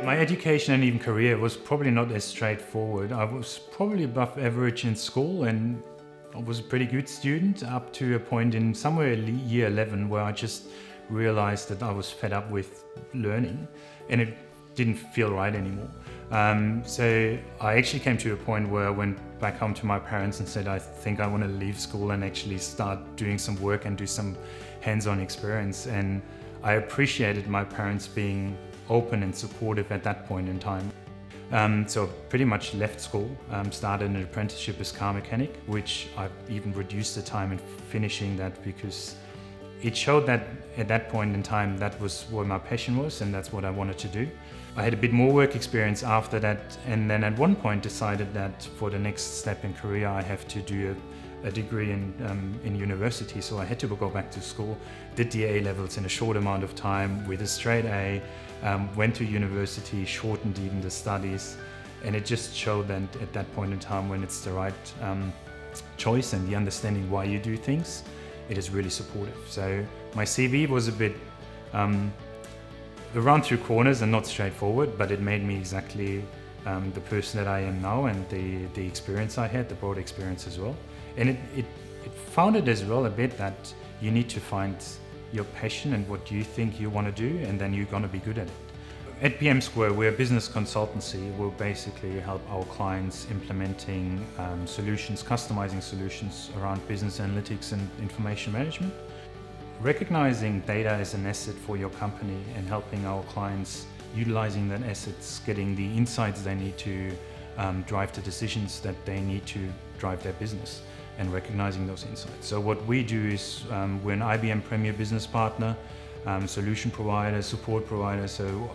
My education and even career was probably not as straightforward. I was probably above average in school and I was a pretty good student up to a point in somewhere year 11 where I just realized that I was fed up with learning and it didn't feel right anymore. So I actually came to a point where I went back home to my parents and said, I think I want to leave school and actually start doing some work and do some hands-on experience. And I appreciated my parents being open and supportive at that point in time. So pretty much left school, started an apprenticeship as car mechanic, which I even reduced the time in finishing that because it showed that at that point in time that was where my passion was and that's what I wanted to do. I had a bit more work experience after that and then at one point decided that for the next step in career I have to do a degree in university. So I had to go back to school, did the A-levels in a short amount of time with a straight A, went to university, shortened even the studies, and it just showed that at that point in time when it's the right choice and the understanding why you do things, it is really supportive. So my CV was a bit around through corners and not straightforward, but it made me exactly the person that I am now and the experience I had, the broad experience as well. And it found it as well a bit that you need to find your passion and what you think you want to do, and then you're going to be good at it. At PMSquare, we're a business consultancy. We'll basically help our clients implementing solutions, customizing solutions around business analytics and information management. Recognizing data as an asset for your company and helping our clients utilizing that assets, getting the insights they need to drive the decisions that they need to drive their business, and recognizing those insights. So what we do is we're an IBM Premier Business Partner, solution provider, support provider. So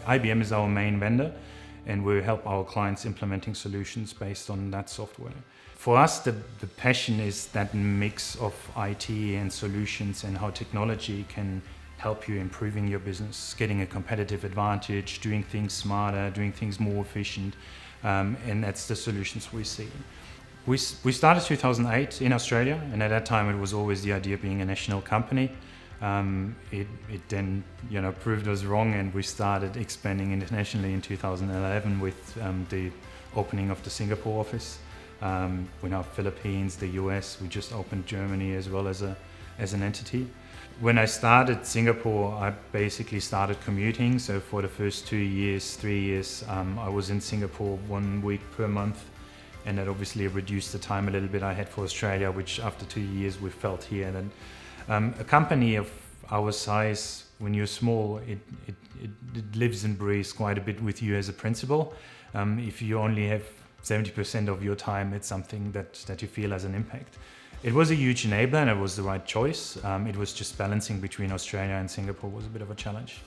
IBM is our main vendor and we help our clients implementing solutions based on that software. For us, the passion is that mix of IT and solutions and how technology can help you improving your business, getting a competitive advantage, doing things smarter, doing things more efficient, and that's the solutions we see. We started 2008 in Australia, and at that time it was always the idea of being a national company. It then proved us wrong, and we started expanding internationally in 2011 with the opening of the Singapore office. We're now Philippines, the US. We just opened Germany as well as an entity. When I started Singapore, I basically started commuting. So for the first 2 years, 3 years, I was in Singapore 1 week per month. And that obviously reduced the time a little bit I had for Australia, which after 2 years we felt here. And a company of our size, when you're small, it lives and breathes quite a bit with you as a principal. If you only have 70% of your time, it's something that you feel as an impact. It was a huge enabler and it was the right choice. It was just balancing between Australia and Singapore was a bit of a challenge.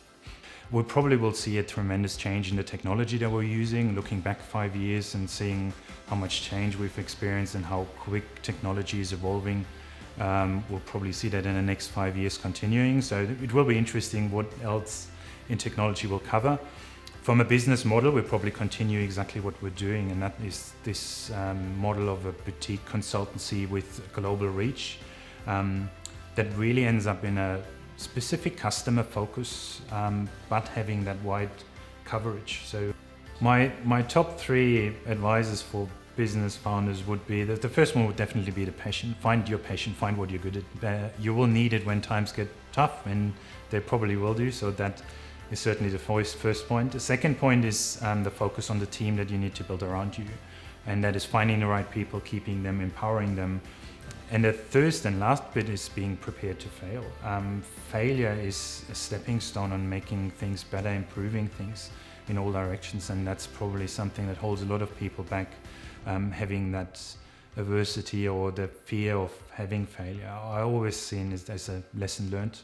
We probably will see a tremendous change in the technology that we're using, looking back 5 years and seeing how much change we've experienced and how quick technology is evolving. We'll probably see that in the next 5 years continuing. So it will be interesting what else in technology will cover. From a business model, we'll probably continue exactly what we're doing, and that is this model of a boutique consultancy with global reach that really ends up in a specific customer focus, but having that wide coverage. So my top 3 advices for business founders would be that the first one would definitely be the passion. Find your passion, find what you're good at. You will need it when times get tough, and they probably will do, so that is certainly the first point. The second point is the focus on the team that you need to build around you, and that is finding the right people, keeping them, empowering them. And the third and last bit is being prepared to fail. Failure is a stepping stone on making things better, improving things in all directions, and that's probably something that holds a lot of people back, having that adversity or the fear of having failure. I always seen it as a lesson learned,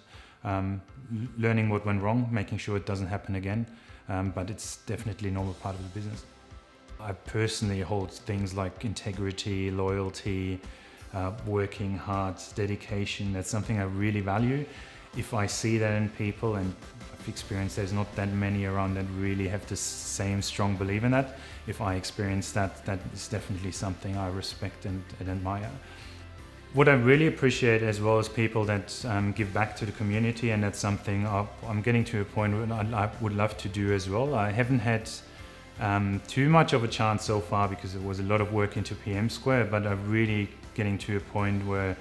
learning what went wrong, making sure it doesn't happen again, but it's definitely a normal part of the business. I personally hold things like integrity, loyalty, working hard, dedication. That's something I really value. If I see that in people, and I've experienced there's not that many around that really have the same strong belief in that. If I experience that, that is definitely something I respect and admire. What I really appreciate as well is people that give back to the community, and that's something I'm getting to a point where I would love to do as well. I haven't had too much of a chance so far because it was a lot of work into PMSquare, but I'm really getting to a point where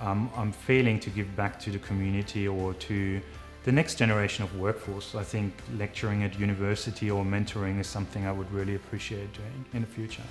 I'm failing to give back to the community or to the next generation of workforce. I think lecturing at university or mentoring is something I would really appreciate doing in the future.